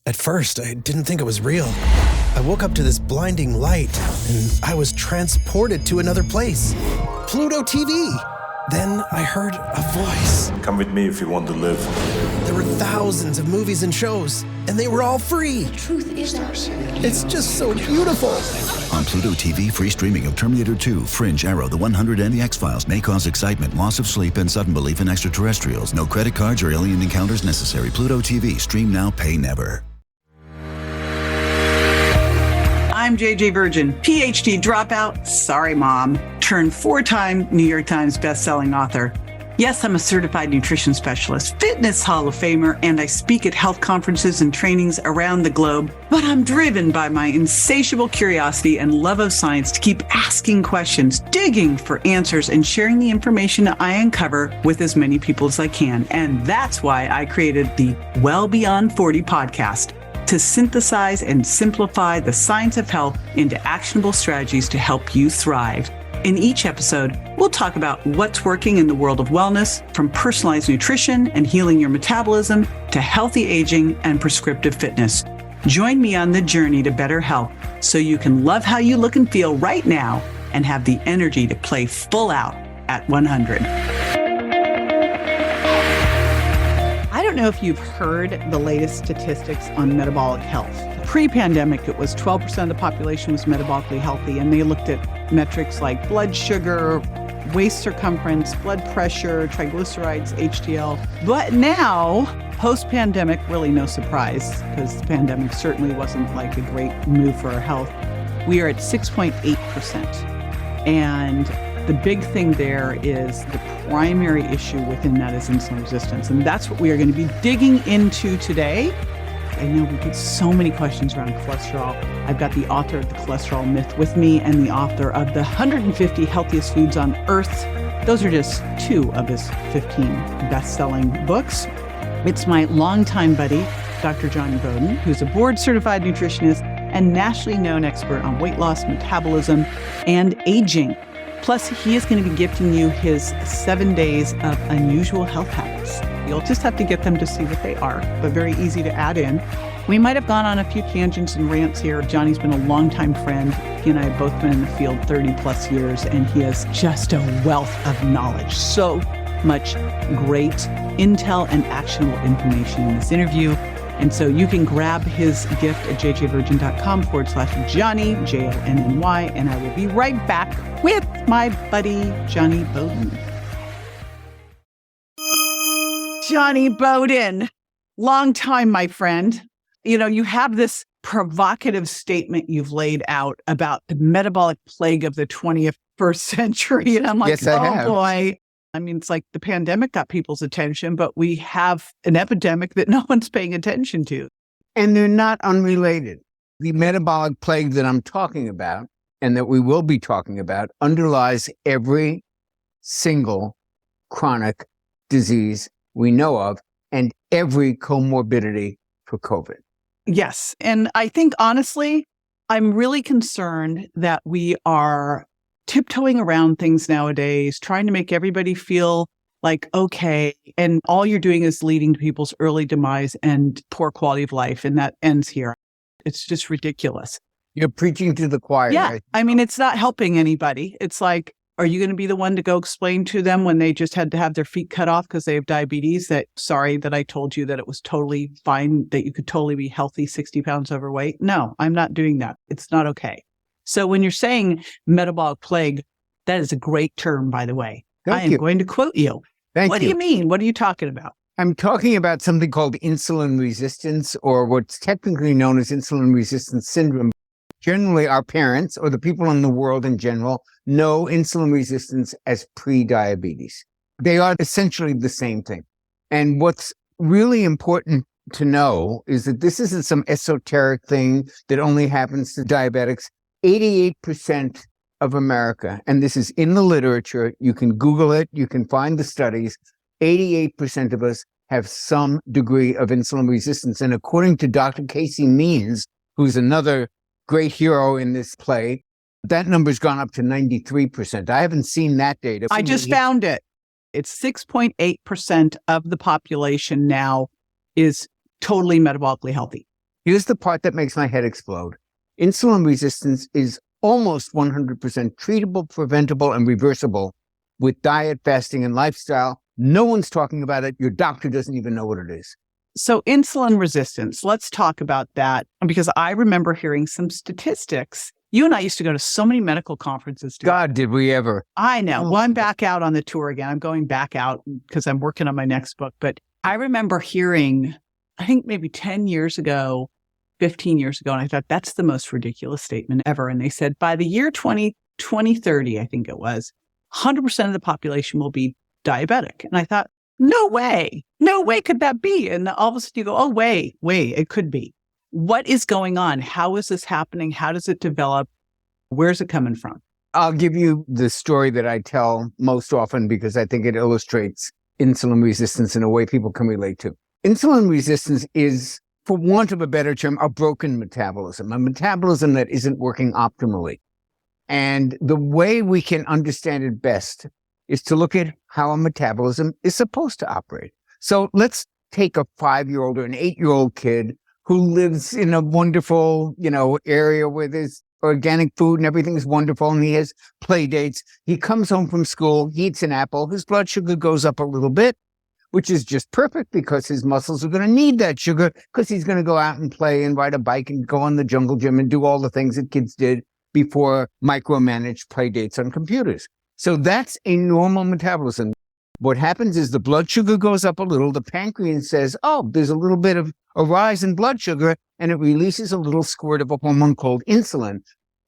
At first, I didn't think it was real. I woke up to this blinding light, and I was transported to another place. Pluto TV! Then I heard a voice. Come with me if you want to live. There were thousands of movies and shows, and they were all free. The truth is ours. It's just so beautiful. On Pluto TV, free streaming of Terminator 2, Fringe, Arrow, The 100, and The X-Files may cause excitement, loss of sleep, and sudden belief in extraterrestrials. No credit cards or alien encounters necessary. Pluto TV. Stream now, pay never. I'm JJ Virgin, PhD dropout, sorry mom, turned 4-time New York Times bestselling author. Yes, I'm a certified nutrition specialist, fitness Hall of Famer, and I speak at health conferences and trainings around the globe. But I'm driven by my insatiable curiosity and love of science to keep asking questions, digging for answers, and sharing the information I uncover with as many people as I can. And that's why I created the Well Beyond 40 podcast, to synthesize and simplify the science of health into actionable strategies to help you thrive. In each episode, we'll talk about what's working in the world of wellness, from personalized nutrition and healing your metabolism to healthy aging and prescriptive fitness. Join me on the journey to better health so you can love how you look and feel right now and have the energy to play full out at 100. I don't know if you've heard the latest statistics on metabolic health. Pre-pandemic, it was 12% of the population was metabolically healthy, and they looked at metrics like blood sugar, waist circumference, blood pressure, triglycerides, HDL. But now, post-pandemic, really no surprise, because the pandemic certainly wasn't like a great move for our health. We are at 6.8%. And the big thing there is the primary issue within that is insulin resistance. And that's what we are going to be digging into today. I know we get so many questions around cholesterol. I've got the author of The Cholesterol Myth with me and the author of The 150 Healthiest Foods on Earth. Those are just 2 of his 15 best-selling books. It's my longtime buddy, Dr. Jonny Bowden, who's a board-certified nutritionist and nationally known expert on weight loss, metabolism, and aging. Plus, he is going to be gifting you his 7 days of unusual health habits. You'll just have to get them to see what they are, but very easy to add in. We might have gone on a few tangents and rants here. Johnny's been a longtime friend. He and I have both been in the field 30 plus years, and he has just a wealth of knowledge. So much great intel and actionable information in this interview. And so you can grab his gift at jjvirgin.com/Jonny, Jonny, and I will be right back with my buddy, Jonny Bowden. Jonny Bowden, long time, my friend. You know, you have this provocative statement you've laid out about the metabolic plague of the 21st century. And I'm like, yes, I have. Boy. I mean, it's like the pandemic got people's attention, but we have an epidemic that no one's paying attention to. And they're not unrelated. The metabolic plague that I'm talking about and that we will be talking about underlies every single chronic disease we know of and every comorbidity for COVID. Yes. And I think, honestly, I'm really concerned that we are tiptoeing around things nowadays, trying to make everybody feel like, okay, and all you're doing is leading to people's early demise and poor quality of life. And that ends here. It's just ridiculous. You're preaching to the choir. Yeah. Right? I mean, it's not helping anybody. It's like, are you going to be the one to go explain to them when they just had to have their feet cut off because they have diabetes that, sorry, that I told you that it was totally fine, that you could totally be healthy, 60 pounds overweight? No, I'm not doing that. It's not okay. So when you're saying metabolic plague, that is a great term, by the way. I am going to quote you. What do you mean? What are you talking about? I'm talking about something called insulin resistance, or what's technically known as insulin resistance syndrome. Generally, our parents or the people in the world in general know insulin resistance as prediabetes. They are essentially the same thing. And what's really important to know is that this isn't some esoteric thing that only happens to diabetics. 88% of America, and this is in the literature, you can Google it, you can find the studies, 88% of us have some degree of insulin resistance. And according to Dr. Casey Means, who's another great hero in this play, that number's gone up to 93%. I haven't seen that data. I just found it. It's 6.8% of the population now is totally metabolically healthy. Here's the part that makes my head explode. Insulin resistance is almost 100% treatable, preventable, and reversible with diet, fasting, and lifestyle. No one's talking about it. Your doctor doesn't even know what it is. So insulin resistance, let's talk about that, because I remember hearing some statistics. You and I used to go to so many medical conferences together. God, did we ever. I know. Well, I'm back out on the tour again. I'm going back out because I'm working on my next book. But I remember hearing, I think maybe 10 years ago, 15 years ago, and I thought that's the most ridiculous statement ever. And they said by the year 2030, I think it was, 100% of the population will be diabetic. And I thought, no way could that be? And all of a sudden you go, oh, wait, it could be. What is going on? How is this happening? How does it develop? Where's it coming from? I'll give you the story that I tell most often because I think it illustrates insulin resistance in a way people can relate to. Insulin resistance is, for want of a better term, a broken metabolism, a metabolism that isn't working optimally. And the way we can understand it best is to look at how a metabolism is supposed to operate. So let's take a 5-year-old or an 8-year-old kid who lives in a wonderful, area where there's organic food and everything's wonderful and he has play dates. He comes home from school, he eats an apple, his blood sugar goes up a little bit, which is just perfect because his muscles are going to need that sugar because he's going to go out and play and ride a bike and go on the jungle gym and do all the things that kids did before micromanaged play dates on computers. So that's a normal metabolism. What happens is the blood sugar goes up a little. The pancreas says, oh, there's a little bit of a rise in blood sugar, and it releases a little squirt of a hormone called insulin.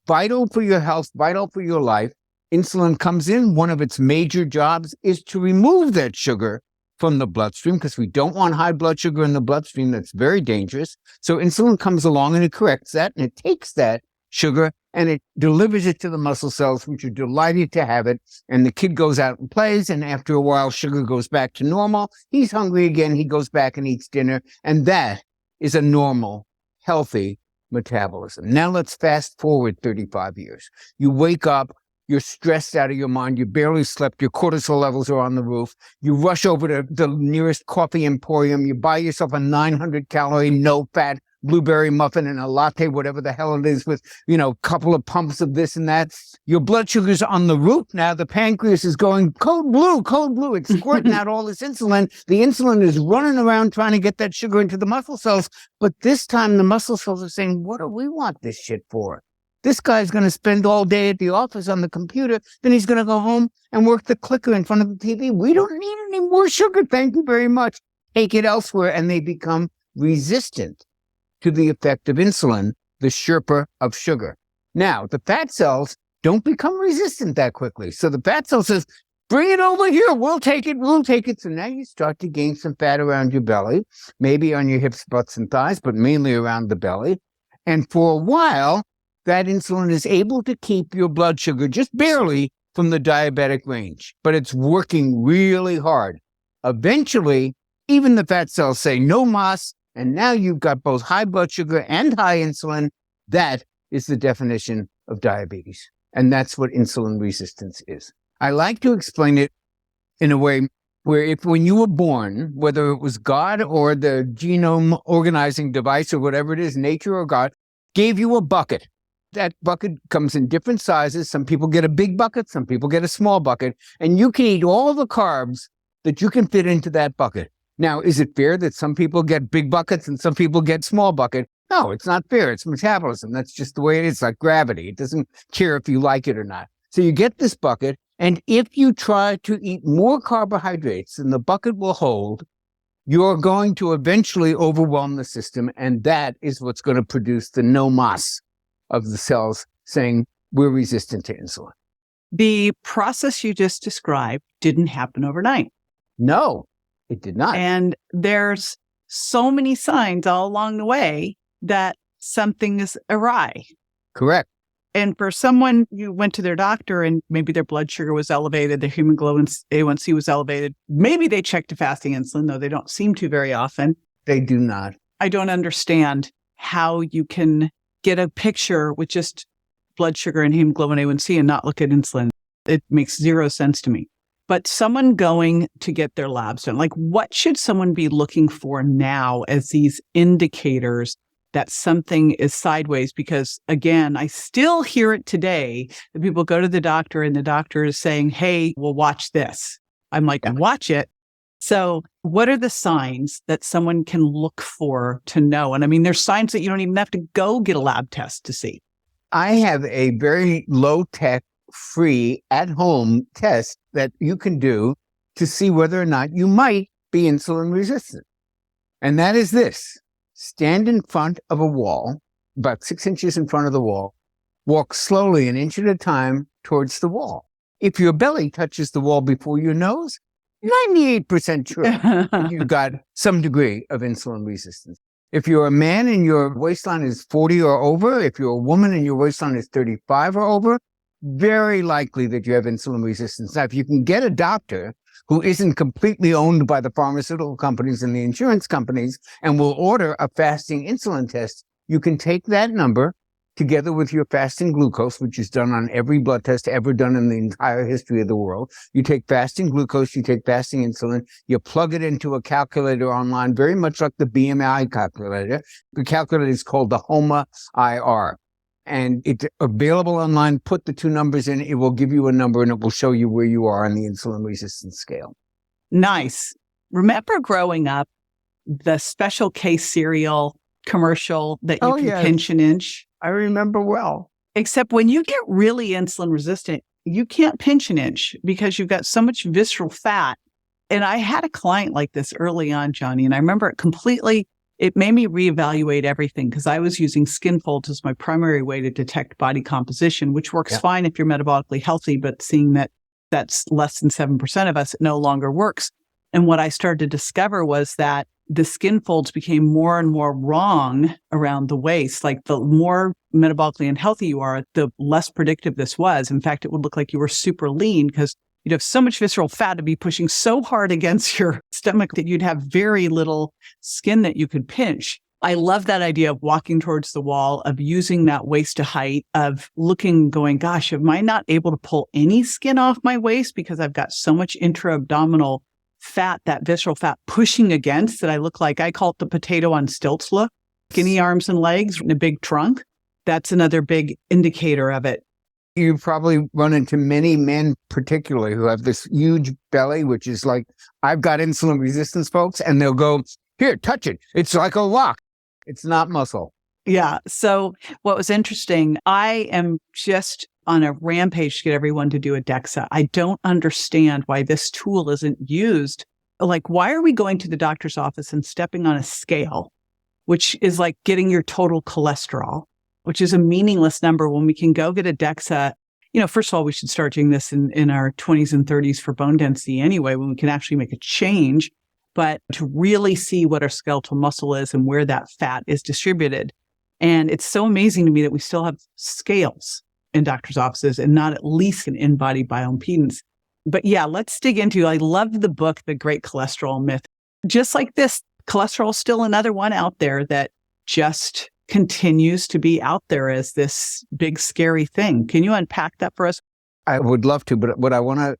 Vital for your health, vital for your life. Insulin comes in. One of its major jobs is to remove that sugar from the bloodstream because we don't want high blood sugar in the bloodstream. That's very dangerous. So insulin comes along and it corrects that, and it takes that sugar and it delivers it to the muscle cells, which are delighted to have it. And the kid goes out and plays, and after a while, sugar goes back to normal. He's hungry again. He goes back and eats dinner. And that is a normal, healthy metabolism. Now let's fast forward 35 years. You wake up, you're stressed out of your mind, you barely slept, your cortisol levels are on the roof. You rush over to the nearest coffee emporium, you buy yourself a 900-calorie, no-fat blueberry muffin and a latte, whatever the hell it is, with, a couple of pumps of this and that. Your blood sugar's on the roof now. The pancreas is going code blue. It's squirting out all this insulin. The insulin is running around trying to get that sugar into the muscle cells. But this time the muscle cells are saying, what do we want this shit for? This guy's going to spend all day at the office on the computer. Then he's going to go home and work the clicker in front of the TV. We don't need any more sugar. Thank you very much. Take it elsewhere. And they become resistant to the effect of insulin, the Sherpa of sugar. Now, the fat cells don't become resistant that quickly. So the fat cell says, bring it over here. We'll take it. So now you start to gain some fat around your belly, maybe on your hips, butts, and thighs, but mainly around the belly. And for a while, that insulin is able to keep your blood sugar just barely from the diabetic range, but it's working really hard. Eventually, even the fat cells say no mas, and now you've got both high blood sugar and high insulin. That is the definition of diabetes. And that's what insulin resistance is. I like to explain it in a way where when you were born, whether it was God or the genome organizing device or whatever it is, nature or God, gave you a bucket. That bucket comes in different sizes. Some people get a big bucket, some people get a small bucket, and you can eat all the carbs that you can fit into that bucket. Now, is it fair that some people get big buckets and some people get small bucket? No, it's not fair. It's metabolism. That's just the way it is, like gravity. It doesn't care if you like it or not. So you get this bucket, and if you try to eat more carbohydrates than the bucket will hold, you're going to eventually overwhelm the system, and that is what's going to produce the no mas of the cells saying we're resistant to insulin. The process you just described didn't happen overnight. No, it did not. And there's so many signs all along the way that something is awry. Correct. And for someone who went to their doctor and maybe their blood sugar was elevated, their hemoglobin A1C was elevated, maybe they checked a fasting insulin, though they don't seem to very often. They do not. I don't understand how you can get a picture with just blood sugar and hemoglobin A1C and not look at insulin. It makes zero sense to me. But someone going to get their labs done, like what should someone be looking for now as these indicators that something is sideways because, again, I still hear it today that people go to the doctor and the doctor is saying, hey, well, watch this. I'm like, watch it. So what are the signs that someone can look for to know? And I mean, there's signs that you don't even have to go get a lab test to see. I have a very low-tech, free, at-home test that you can do to see whether or not you might be insulin resistant. And that is this. Stand in front of a wall, about 6 inches in front of the wall. Walk slowly, an inch at a time, towards the wall. If your belly touches the wall before your nose, 98% sure you've got some degree of insulin resistance. If you're a man and your waistline is 40 or over, if you're a woman and your waistline is 35 or over, very likely that you have insulin resistance. Now, if you can get a doctor who isn't completely owned by the pharmaceutical companies and the insurance companies and will order a fasting insulin test, you can take that number together with your fasting glucose, which is done on every blood test ever done in the entire history of the world. You take fasting glucose, you take fasting insulin, you plug it into a calculator online, very much like the BMI calculator. The calculator is called the HOMA-IR. And it's available online. Put the two numbers in, it will give you a number and it will show you where you are on the insulin resistance scale. Nice. Remember growing up, the Special K cereal commercial that you can pinch an inch? I remember well. Except when you get really insulin resistant, you can't pinch an inch because you've got so much visceral fat. And I had a client like this early on, Jonny, and I remember it made me reevaluate everything because I was using skin folds as my primary way to detect body composition, which works fine if you're metabolically healthy, but seeing that that's less than 7% of us, it no longer works. And what I started to discover was that the skin folds became more and more wrong around the waist. Like the more metabolically unhealthy you are, the less predictive this was. In fact, it would look like you were super lean because you'd have so much visceral fat to be pushing so hard against your stomach that you'd have very little skin that you could pinch. I love that idea of walking towards the wall, of using that waist to height, of looking, going, gosh, am I not able to pull any skin off my waist because I've got so much intra-abdominal fat, that visceral fat pushing against that I look like, I call it the potato on stilts look, skinny arms and legs and a big trunk. That's another big indicator of it. You probably run into many men particularly who have this huge belly, which is like, I've got insulin resistance, folks, and they'll go, here, touch it. It's like a rock. It's not muscle. Yeah. So what was interesting, I am just on a rampage to get everyone to do a DEXA. I don't understand why this tool isn't used. Like, why are we going to the doctor's office and stepping on a scale, which is like getting your total cholesterol, which is a meaningless number when we can go get a DEXA? You know, first of all, we should start doing this in our 20s and 30s for bone density anyway, when we can actually make a change, but to really see what our skeletal muscle is and where that fat is distributed. And it's so amazing to me that we still have scales in doctors' offices and not at least an in-body bioimpedance. But yeah, let's dig into, I love the book, The Great Cholesterol Myth. Just like this, cholesterol is still another one out there that just continues to be out there as this big, scary thing. Can you unpack that for us? I would love to, but what I want to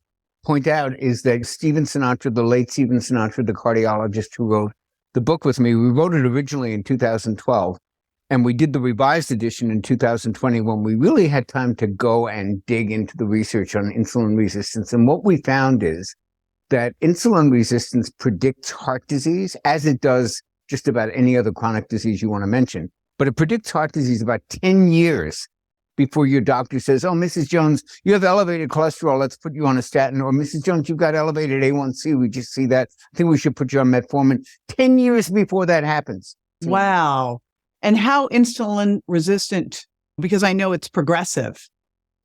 point out is that Stephen Sinatra, the late Stephen Sinatra, the cardiologist who wrote the book with me, we wrote it originally in 2012. And we did the revised edition in 2020 when we really had time to go and dig into the research on insulin resistance. And what we found is that insulin resistance predicts heart disease, as it does just about any other chronic disease you want to mention. But it predicts heart disease about 10 years before your doctor says, oh, Mrs. Jones, you have elevated cholesterol. Let's put you on a statin. Or Mrs. Jones, you've got elevated A1C. We just see that. I think we should put you on metformin. 10 years before that happens. Wow. And how insulin resistant, because I know it's progressive.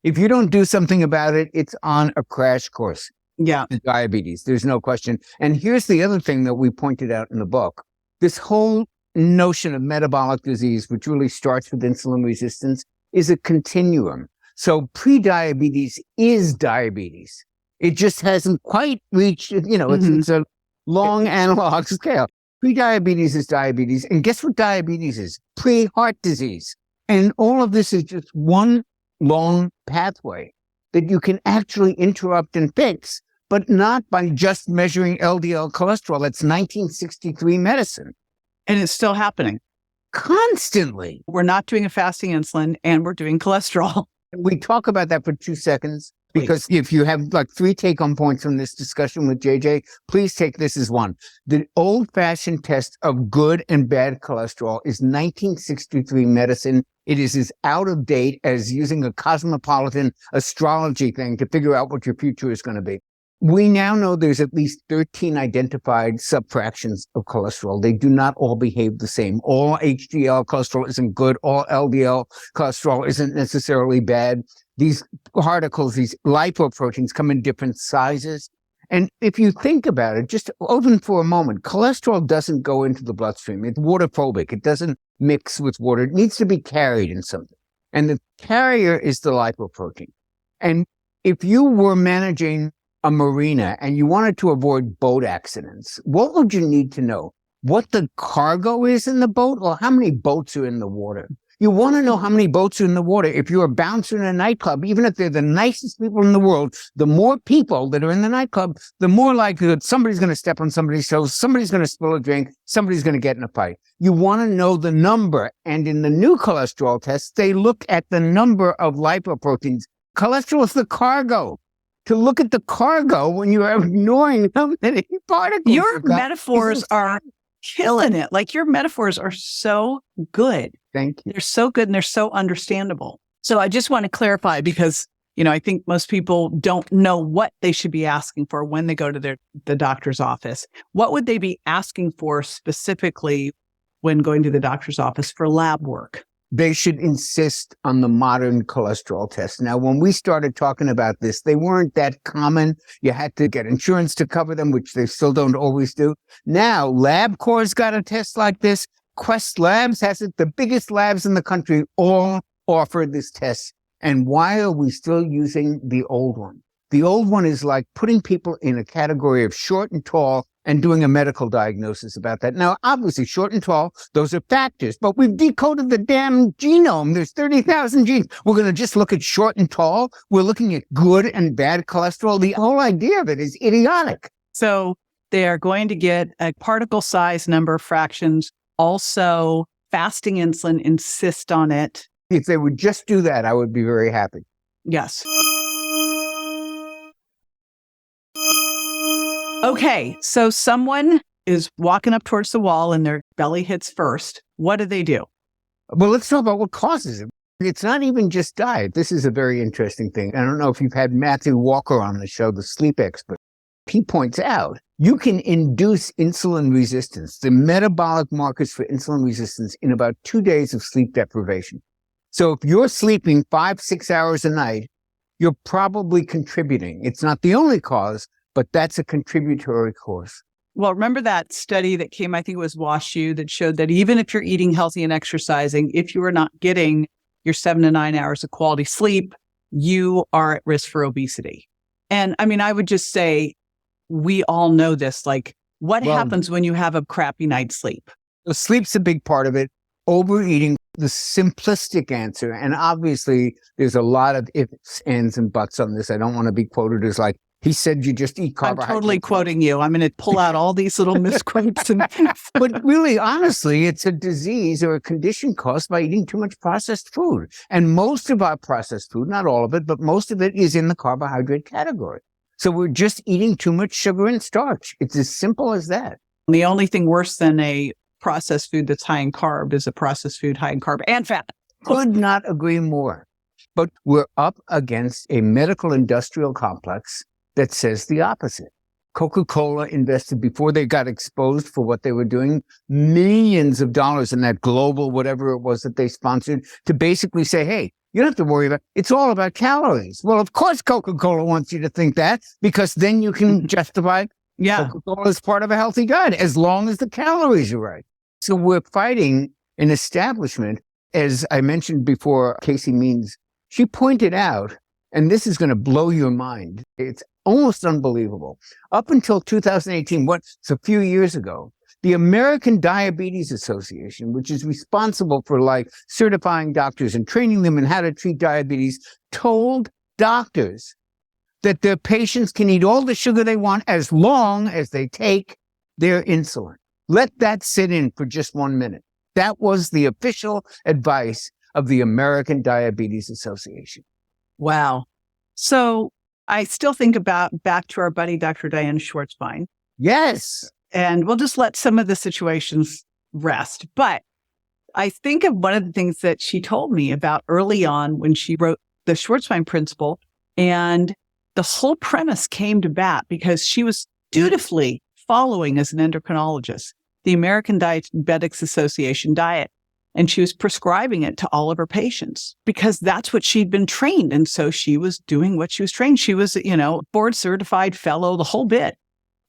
If you don't do something about it, it's on a crash course. Yeah. To diabetes. There's no question. And here's the other thing that we pointed out in the book. This whole notion of metabolic disease, which really starts with insulin resistance, is a continuum. So prediabetes is diabetes. It just hasn't quite reached, it's a long analog scale. Prediabetes is diabetes. And guess what diabetes is? Pre-heart disease. And all of this is just one long pathway that you can actually interrupt and fix, but not by just measuring LDL cholesterol. That's 1963 medicine. And it's still happening. constantly. We're not doing a fasting insulin and we're doing cholesterol. We talk about that for 2 seconds because if you have like 3 take-home points from this discussion with JJ, please take this as one. The old-fashioned test of good and bad cholesterol is 1963 medicine. It is as out of date as using a cosmopolitan astrology thing to figure out what your future is going to be. We now know there's at least 13 identified subfractions of cholesterol. They do not all behave the same. All HDL cholesterol isn't good. All LDL cholesterol isn't necessarily bad. These particles, these lipoproteins, come in different sizes. And if you think about it, just open for a moment, cholesterol doesn't go into the bloodstream. It's waterphobic. It doesn't mix with water. It needs to be carried in something. And the carrier is the lipoprotein. And if you were managing a marina and you wanted to avoid boat accidents, what would you need to know? What the cargo is in the boat or how many boats are in the water? You want to know how many boats are in the water. If you're a bouncer in a nightclub, even if they're the nicest people in the world, the more people that are in the nightclub, the more likely that somebody's going to step on somebody's toes, somebody's going to spill a drink, somebody's going to get in a fight. You want to know the number. And in the new cholesterol tests, they look at the number of lipoproteins. Cholesterol is the cargo. To look at the cargo when you are ignoring how many particles. Your metaphors are killing it. Like your metaphors are so good. Thank you. They're so good and they're so understandable. So I just want to clarify because, I think most people don't know what they should be asking for when they go to the doctor's office. What would they be asking for specifically when going to the doctor's office for lab work? They should insist on the modern cholesterol test. Now, when we started talking about this, they weren't that common. You had to get insurance to cover them, which they still don't always do. Now, LabCorp's got a test like this. Quest Labs has it. The biggest labs in the country all offer this test. And why are we still using the old one? The old one is like putting people in a category of short and tall and doing a medical diagnosis about that. Now, obviously, short and tall, those are factors, but we've decoded the damn genome. There's 30,000 genes. We're going to just look at short and tall. We're looking at good and bad cholesterol. The whole idea of it is idiotic. So they are going to get a particle size number of fractions. Also, fasting insulin, insist on it. If they would just do that, I would be very happy. Yes. Okay, so someone is walking up towards the wall and their belly hits first. What do? Well, let's talk about what causes it. It's not even just diet. This is a very interesting thing. I don't know if you've had Matthew Walker on the show, the sleep expert. He points out you can induce insulin resistance, the metabolic markers for insulin resistance, in about 2 days of sleep deprivation. So if you're sleeping 5-6 hours a night, you're probably contributing. It's not the only cause, but that's a contributory cause. Well, remember that study that came, I think it was WashU, that showed that even if you're eating healthy and exercising, if you are not getting your 7 to 9 hours of quality sleep, you are at risk for obesity. And I mean, I would just say, we all know this. Like, what happens when you have a crappy night's sleep? So sleep's a big part of it. Overeating, the simplistic answer, and obviously there's a lot of ifs, ands, and buts on this. I don't want to be quoted as like, he said you just eat carbohydrates. I'm totally quoting you. I'm going to pull out all these little misquotes. But really, honestly, it's a disease or a condition caused by eating too much processed food. And most of our processed food, not all of it, but most of it is in the carbohydrate category. So we're just eating too much sugar and starch. It's as simple as that. The only thing worse than a processed food that's high in carb is a processed food high in carb and fat. Could not agree more. But we're up against a medical industrial complex that says the opposite. Coca-Cola invested, before they got exposed for what they were doing, millions of dollars in that global whatever it was that they sponsored to basically say, hey, you don't have to worry about it. It's all about calories. Well, of course, Coca-Cola wants you to think that, because then you can justify Coca-Cola is part of a healthy diet as long as the calories are right. So we're fighting an establishment. As I mentioned before, Casey Means, she pointed out, and this is going to blow your mind. It's almost unbelievable. Up until 2018, what's a few years ago, the American Diabetes Association, which is responsible for like certifying doctors and training them in how to treat diabetes, told doctors that their patients can eat all the sugar they want as long as they take their insulin. Let that sit in for just 1 minute. That was the official advice of the American Diabetes Association. Wow. So I still think about back to our buddy, Dr. Diana Schwartzbein. Yes. And we'll just let some of the situations rest. But I think of one of the things that she told me about early on when she wrote the Schwartzbein principle. And the whole premise came to bat because she was dutifully following, as an endocrinologist, the American Diabetics Association diet. And she was prescribing it to all of her patients because that's what she'd been trained. And so she was doing what she was trained. She was, board certified fellow, the whole bit.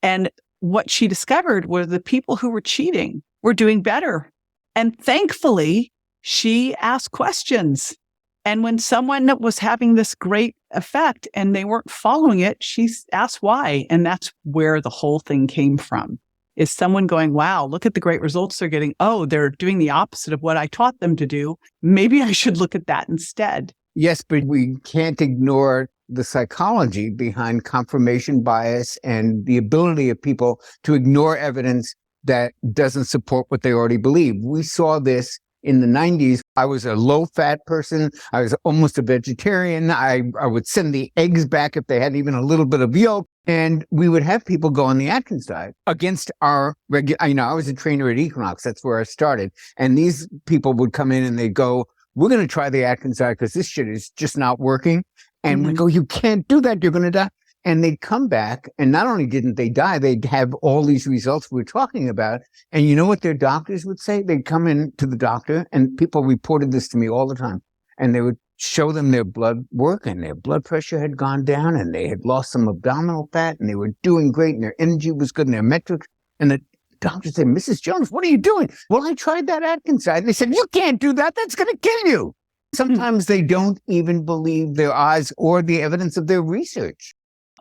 And what she discovered were the people who were cheating were doing better. And thankfully, she asked questions. And when someone was having this great effect and they weren't following it, she asked why. And that's where the whole thing came from. Is someone going, wow, look at the great results they're getting. Oh, they're doing the opposite of what I taught them to do. Maybe I should look at that instead. Yes, but we can't ignore the psychology behind confirmation bias and the ability of people to ignore evidence that doesn't support what they already believe. We saw this in the 90s. I was a low-fat person. I was almost a vegetarian. I would send the eggs back if they had even a little bit of yolk. And we would have people go on the Atkins diet against our regular, I was a trainer at Equinox. That's where I started. And these people would come in and they'd go, we're going to try the Atkins diet because this shit is just not working. And we go, you can't do that. You're going to die. And they'd come back. And not only didn't they die, they'd have all these results we're talking about. And you know what their doctors would say? They'd come in to the doctor, and people reported this to me all the time. And they would show them their blood work, and their blood pressure had gone down, and they had lost some abdominal fat, and they were doing great, and their energy was good, and their metrics. And the doctor said, Mrs. Jones, what are you doing? Well, I tried that Atkins diet. They said, you can't do that. That's going to kill you. Sometimes they don't even believe their eyes or the evidence of their research.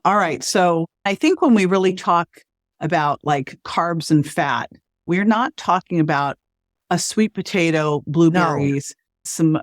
All right. So I think when we really talk about like carbs and fat, we're not talking about a sweet potato, blueberries, some,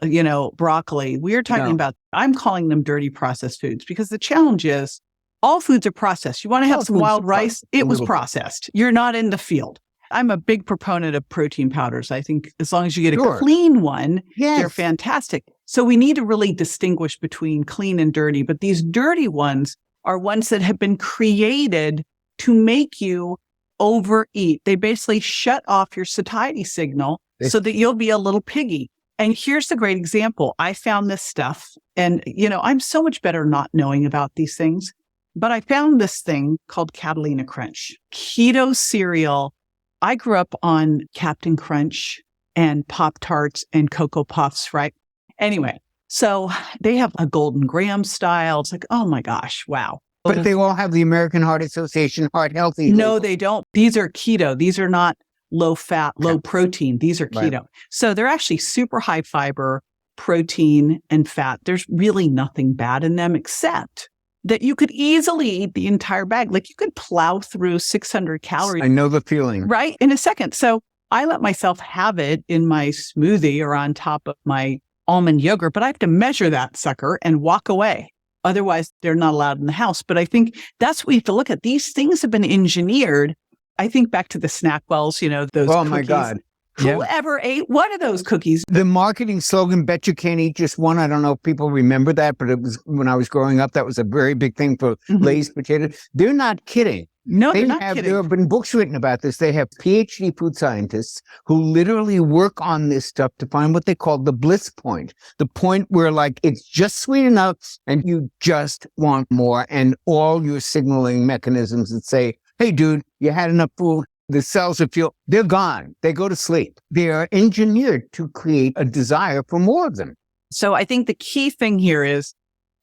broccoli. We're talking about, I'm calling them dirty processed foods because the challenge is all foods are processed. You want to have some wild rice? It was processed. You're not in the field. I'm a big proponent of protein powders. I think as long as you get a clean one, they're fantastic. So we need to really distinguish between clean and dirty. But these dirty ones are ones that have been created to make you overeat. They basically shut off your satiety signal so that you'll be a little piggy. And here's the great example. I found this stuff and, I'm so much better not knowing about these things, but I found this thing called Catalina Crunch, keto cereal. I grew up on Captain Crunch and Pop-Tarts and Cocoa Puffs, right? Anyway, so they have a Golden Graham style. It's like, oh my gosh, wow. But they all have the American Heart Association Heart Healthy. No, they don't. These are keto. These are not low fat, low protein. These are keto. Right. So they're actually super high fiber, protein, and fat. There's really nothing bad in them except that you could easily eat the entire bag. Like you could plow through 600 calories. I know the feeling. Right? In a second. So I let myself have it in my smoothie or on top of my almond yogurt, but I have to measure that sucker and walk away. Otherwise, they're not allowed in the house. But I think that's what we have to look at. These things have been engineered. I think back to the Snackwells, those oh cookies. My God. Whoever ate one of those cookies? The marketing slogan, bet you can't eat just one. I don't know if people remember that, but it was when I was growing up, that was a very big thing for Lay's potatoes. They're not kidding. No, they're not kidding. There have been books written about this. They have PhD food scientists who literally work on this stuff to find what they call the bliss point, the point where it's just sweet enough and you just want more, and all your signaling mechanisms that say, hey, dude, you had enough food. The cells of fuel, they're gone. They go to sleep. They are engineered to create a desire for more of them. So I think the key thing here is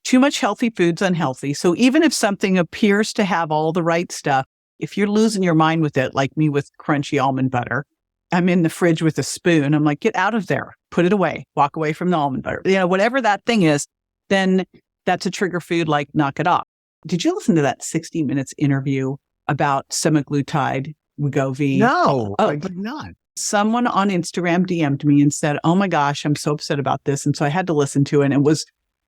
too much healthy food's unhealthy. So even if something appears to have all the right stuff, if you're losing your mind with it, like me with crunchy almond butter, I'm in the fridge with a spoon. I'm like, get out of there, put it away, walk away from the almond butter. Whatever that thing is, then that's a trigger food, like knock it off. Did you listen to that 60 Minutes interview about semaglutide, Wegovy? No, I did not. Someone on Instagram DM'd me and said, oh my gosh, I'm so upset about this. And so I had to listen to it. And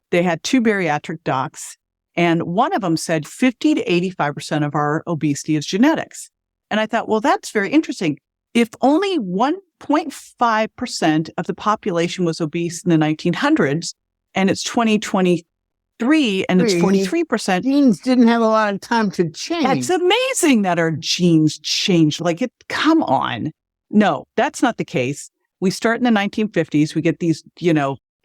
they had two bariatric docs. And one of them said 50 to 85% of our obesity is genetics. And I thought, well, that's very interesting. if only 1.5% of the population was obese in the 1900s, and it's 2023 and it's 43%. Genes didn't have a lot of time to change. That's amazing that our genes changed. Come on. No, that's not the case. We start in the 1950s. We get these,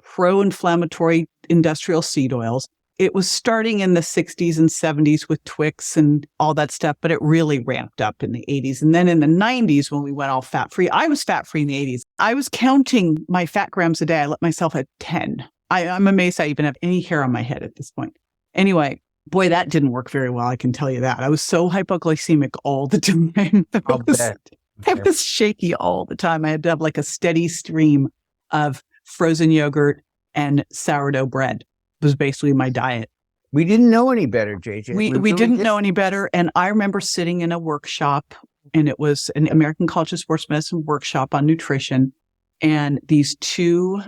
pro-inflammatory industrial seed oils. It was starting in the 60s and 70s with Twix and all that stuff, but it really ramped up in the 80s. And then in the 90s, when we went all fat-free, I was fat-free in the 80s. I was counting my fat grams a day. I let myself at 10. I'm amazed I even have any hair on my head at this point. Anyway, boy, that didn't work very well. I can tell you that. I was so hypoglycemic all the time. I was shaky all the time. I had to have like a steady stream of frozen yogurt and sourdough bread. It was basically my diet. We didn't know any better, JJ. We didn't know any better. And I remember sitting in a workshop, and it was an American College of Sports Medicine workshop on nutrition. And these two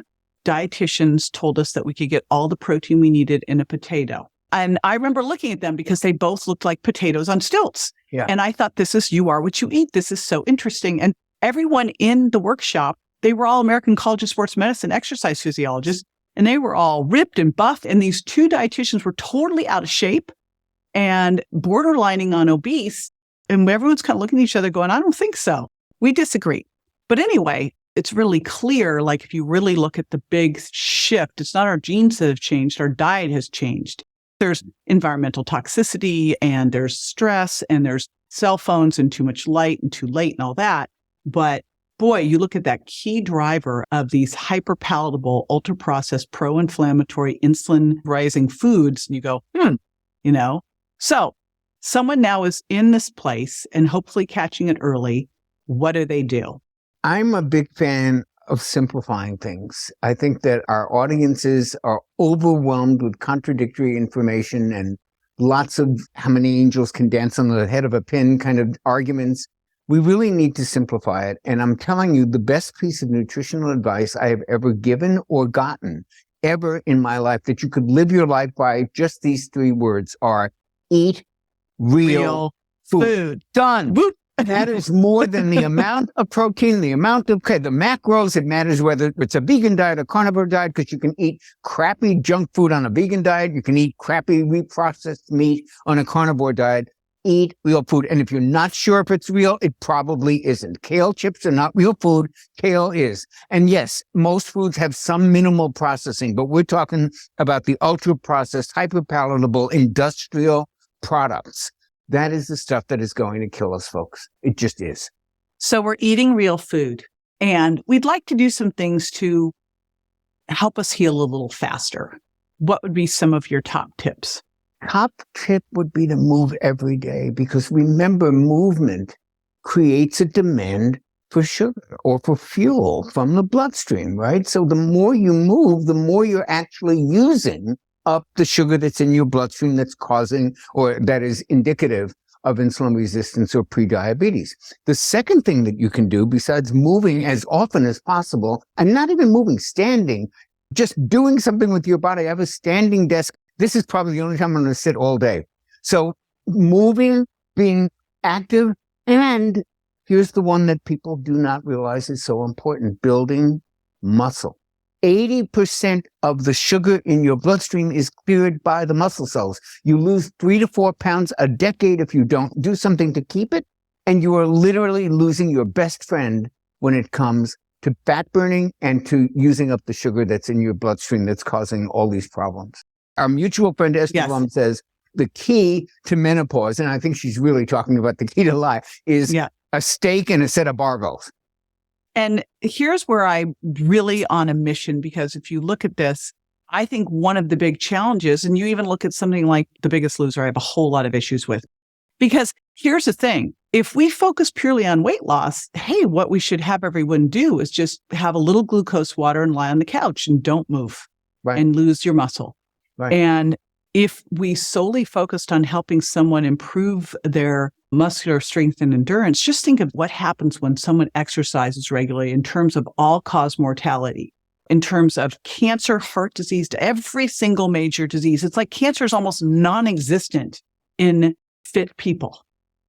dietitians told us that we could get all the protein we needed in a potato. And I remember looking at them because they both looked like potatoes on stilts. Yeah. And I thought, you are what you eat. This is so interesting. And everyone in the workshop, they were all American College of Sports Medicine exercise physiologists, and they were all ripped and buff. And these two dietitians were totally out of shape and borderlining on obese. And everyone's kind of looking at each other going, I don't think so. We disagree. But anyway, it's really clear, if you really look at the big shift, it's not our genes that have changed, our diet has changed. There's environmental toxicity, and there's stress, and there's cell phones, and too much light, and too late, and all that. But boy, you look at that key driver of these hyper-palatable, ultra-processed, pro-inflammatory, insulin-rising foods, and you go, So someone now is in this place and hopefully catching it early. What do they do? I'm a big fan of simplifying things. I think that our audiences are overwhelmed with contradictory information and lots of how many angels can dance on the head of a pin kind of arguments. We really need to simplify it. And I'm telling you, the best piece of nutritional advice I have ever given or gotten ever in my life that you could live your life by, just these 3 words are: eat real food. Done. Whoop. That is more than the amount of protein, the amount of the macros. It matters whether it's a vegan diet or carnivore diet, because you can eat crappy junk food on a vegan diet. You can eat crappy reprocessed meat on a carnivore diet. Eat real food. And if you're not sure if it's real, it probably isn't. Kale chips are not real food. Kale is. And yes, most foods have some minimal processing, but we're talking about the ultra-processed, hyper-palatable industrial products. That is the stuff that is going to kill us, folks. It just is. So we're eating real food, and we'd like to do some things to help us heal a little faster. What would be some of your top tips? Top tip would be to move every day, because remember, movement creates a demand for sugar or for fuel from the bloodstream, right? So the more you move, the more you're actually using up the sugar that's in your bloodstream that's causing, or that is indicative of, insulin resistance or prediabetes. The second thing that you can do, besides moving as often as possible, and not even moving, standing, just doing something with your body. I have a standing desk. This is probably the only time I'm going to sit all day. So moving, being active, and here's the one that people do not realize is so important: building muscle. 80% of the sugar in your bloodstream is cleared by the muscle cells. You lose 3 to 4 pounds a decade if you don't do something to keep it, and you are literally losing your best friend when it comes to fat burning and to using up the sugar that's in your bloodstream that's causing all these problems. Our mutual friend Esther Blum says the key to menopause, and I think she's really talking about the key to life, is a steak and a set of barbells. And here's where I'm really on a mission, because if you look at this, I think one of the big challenges, and you even look at something like The Biggest Loser, I have a whole lot of issues with. Because here's the thing, if we focus purely on weight loss, hey, what we should have everyone do is just have a little glucose water and lie on the couch and don't move and lose your muscle. Right. And if we solely focused on helping someone improve their muscular strength and endurance, just think of what happens when someone exercises regularly in terms of all-cause mortality, in terms of cancer, heart disease, to every single major disease. It's like cancer is almost non-existent in fit people.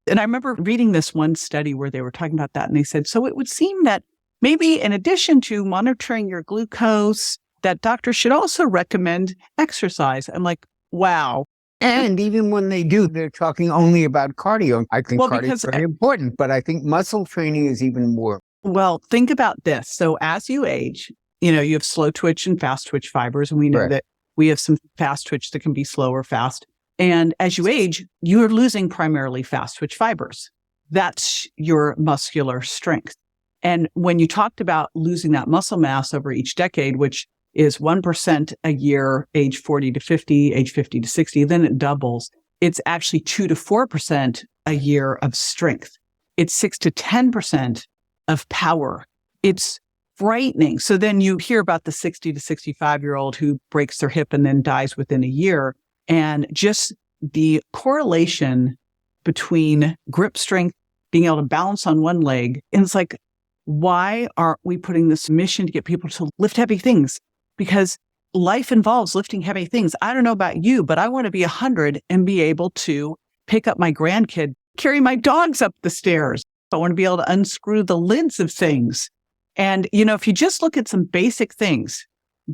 And I remember reading this one study where they were talking about that. And they said, so it would seem that maybe in addition to monitoring your glucose, that doctors should also recommend exercise. I'm like, wow. And even when they do, they're talking only about cardio. I think cardio is very important, but I think muscle training is even more. Well, think about this. So as you age, you have slow twitch and fast twitch fibers. And we know that we have some fast twitch that can be slow or fast. And as you age, you're losing primarily fast twitch fibers. That's your muscular strength. And when you talked about losing that muscle mass over each decade, which is 1% a year, age 40 to 50, age 50 to 60, then it doubles. It's actually 2 to 4% a year of strength. It's 6 to 10% of power. It's frightening. So then you hear about the 60 to 65-year-old who breaks their hip and then dies within a year. And just the correlation between grip strength, being able to balance on one leg, and it's like, why aren't we putting this mission to get people to lift heavy things? Because life involves lifting heavy things. I don't know about you, but I want to be 100 and be able to pick up my grandkid, carry my dogs up the stairs. I want to be able to unscrew the lids of things. And, if you just look at some basic things,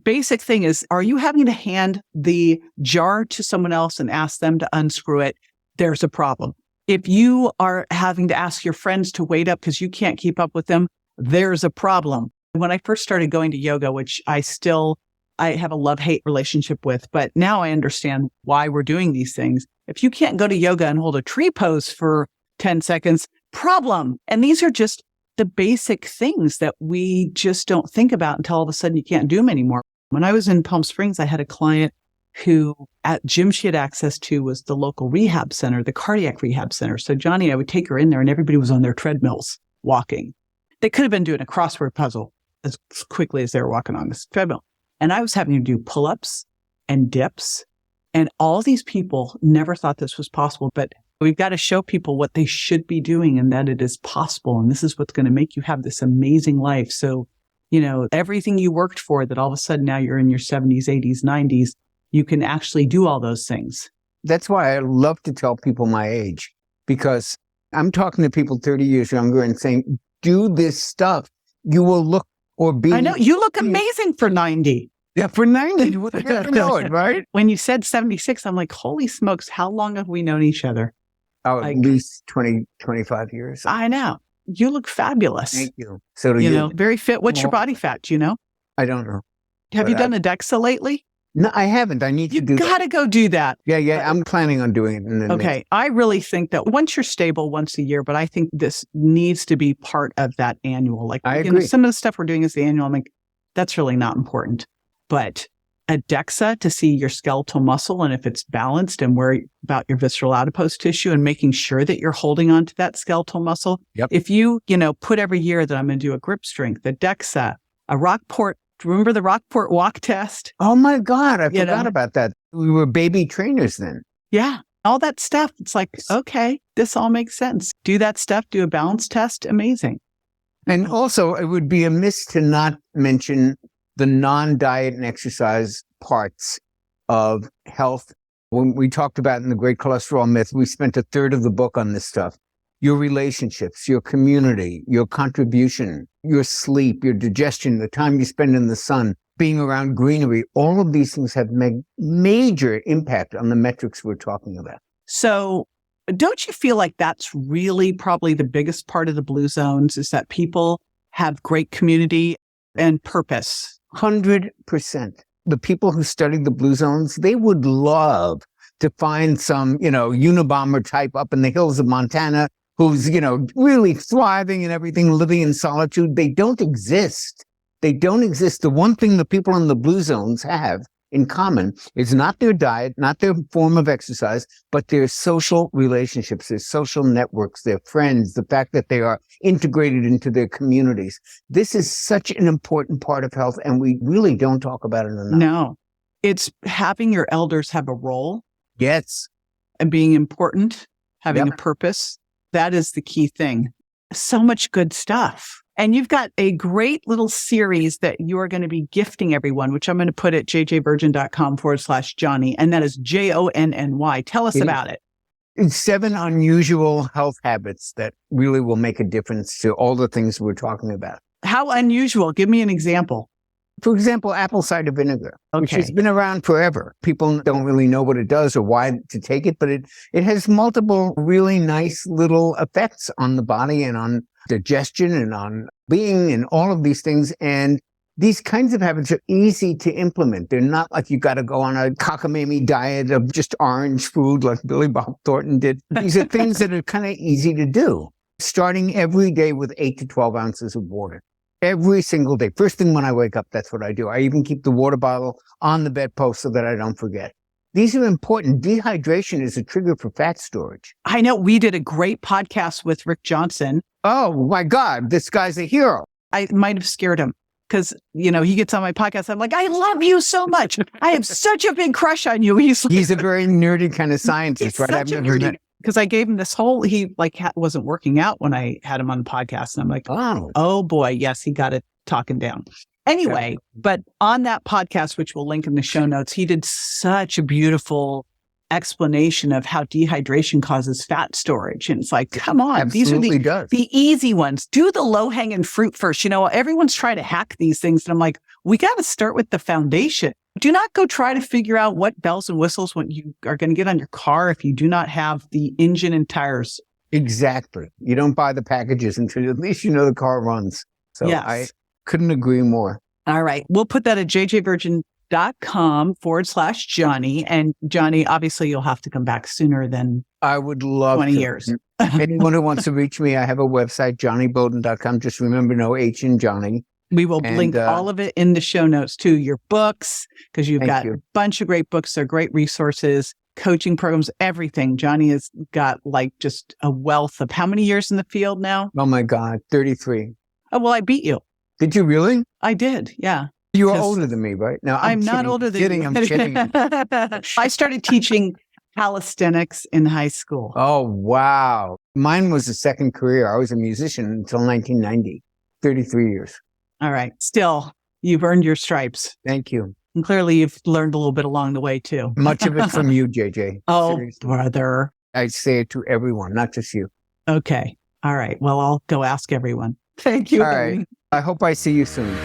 basic thing is, are you having to hand the jar to someone else and ask them to unscrew it? There's a problem. If you are having to ask your friends to wait up because you can't keep up with them, there's a problem. When I first started going to yoga, which I have a love-hate relationship with, but now I understand why we're doing these things. If you can't go to yoga and hold a tree pose for 10 seconds, problem. And these are just the basic things that we just don't think about until all of a sudden you can't do them anymore. When I was in Palm Springs, I had a client who at gym she had access to was the local rehab center, the cardiac rehab center. So Johnny, I would take her in there and everybody was on their treadmills walking. They could have been doing a crossword puzzle as quickly as they were walking on this treadmill. And I was having to do pull-ups and dips. And all these people never thought this was possible, but we've got to show people what they should be doing and that it is possible. And this is what's going to make you have this amazing life. So, everything you worked for that all of a sudden now you're in your 70s, 80s, 90s, you can actually do all those things. That's why I love to tell people my age, because I'm talking to people 30 years younger and saying, do this stuff. You will look or be. I know. You look amazing for 90. Yeah, for 90. You know it, right? When you said 76, I'm like, holy smokes, how long have we known each other? Oh, at least 20, 25 years. I know. You look fabulous. Thank you. So do you. Very fit. What's your body fat? Do you know? I don't know. Have you done a DEXA lately? No, I haven't. I need to do that. You got to go do that. Yeah. I'm planning on doing it. Okay. I really think that once you're stable once a year, but I think this needs to be part of that annual. Like, I agree. Some of the stuff we're doing is the annual. I'm like, that's really not important. But a DEXA to see your skeletal muscle and if it's balanced and worry about your visceral adipose tissue and making sure that you're holding on to that skeletal muscle. Yep. If you, put every year that I'm going to do a grip strength, a DEXA, a Rockport, remember the Rockport walk test? Oh my God, I forgot about that. We were baby trainers then. Yeah. All that stuff. It's like, okay, this all makes sense. Do that stuff, do a balance test. Amazing. And also it would be amiss to not mention the non-diet and exercise parts of health. When we talked about in the Great Cholesterol Myth, we spent a third of the book on this stuff. Your relationships, your community, your contribution, your sleep, your digestion, the time you spend in the sun, being around greenery, all of these things have major impact on the metrics we're talking about. So don't you feel like that's really probably the biggest part of the blue zones is that people have great community and purpose? 100%. The people who studied the blue zones, they would love to find some, Unabomber type up in the hills of Montana who's, really thriving and everything, living in solitude. They don't exist. They don't exist. The one thing the people in the blue zones have in common is not their diet, not their form of exercise, but their social relationships, their social networks, their friends, the fact that they are integrated into their communities. This is such an important part of health, and we really don't talk about it enough. No, it's having your elders have a role. Yes. And being important, having a purpose. That is the key thing. So much good stuff. And you've got a great little series that you're going to be gifting everyone, which I'm going to put at jjvirgin.com/Jonny. And that is JONNY. Tell us about it. It's 7 unusual health habits that really will make a difference to all the things we're talking about. How unusual? Give me an example. For example, apple cider vinegar, which Okay. has been around forever. People don't really know what it does or why to take it, but it has multiple really nice little effects on the body and on digestion and on being and all of these things. And these kinds of habits are easy to implement. They're not like you got to go on a cockamamie diet of just orange food like Billy Bob Thornton did. These are things that are kind of easy to do. Starting every day with 8 to 12 ounces of water. Every single day. First thing when I wake up, that's what I do. I even keep the water bottle on the bedpost so that I don't forget. These are important. Dehydration is a trigger for fat storage. I know we did a great podcast with Rick Johnson. Oh my God, this guy's a hero. I might have scared him because, he gets on my podcast. I'm like, I love you so much. I have such a big crush on you. He's a very nerdy kind of scientist, right? I've never met. Because I gave him this whole, he wasn't working out when I had him on the podcast. And I'm like, oh boy, yes, he got it talking down. Anyway, but on that podcast, which we'll link in the show notes, he did such a beautiful explanation of how dehydration causes fat storage. And it's like, come on, these are the easy ones. Do the low hanging fruit first. Everyone's trying to hack these things. And I'm like, we got to start with the foundation. Do not go try to figure out what bells and whistles when you are going to get on your car if you do not have the engine and tires. Exactly. You don't buy the packages until at least you know the car runs. So yes. I couldn't agree more. All right. We'll put that at jjvirgin.com/Jonny. And Jonny, obviously you'll have to come back sooner than I would love 20 years. Anyone who wants to reach me, I have a website, jonnybowden.com. Just remember, no H in Johnny. We will link all of it in the show notes too. Your books, because you've got a bunch of great books. They're great resources, coaching programs, everything. Jonny has got just a wealth of how many years in the field now? Oh my God, 33. Oh, well, I beat you. Did you really? I did. Yeah. You are older than me, right? No, I'm not older than you. I'm kidding. I started teaching calisthenics in high school. Oh, wow. Mine was a second career. I was a musician until 1990, 33 years. All right. Still, you've earned your stripes. Thank you. And clearly you've learned a little bit along the way too. Much of it from you, JJ. Oh, seriously. Brother. I say it to everyone, not just you. Okay. All right. Well, I'll go ask everyone. Thank you. All right. I hope I see you soon.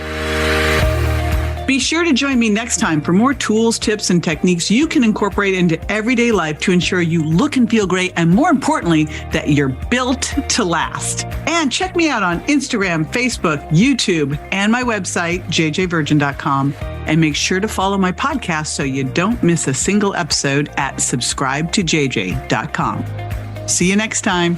Be sure to join me next time for more tools, tips, and techniques you can incorporate into everyday life to ensure you look and feel great, and more importantly, that you're built to last. And check me out on Instagram, Facebook, YouTube, and my website, jjvirgin.com. And make sure to follow my podcast so you don't miss a single episode at subscribetoJJ.com. See you next time.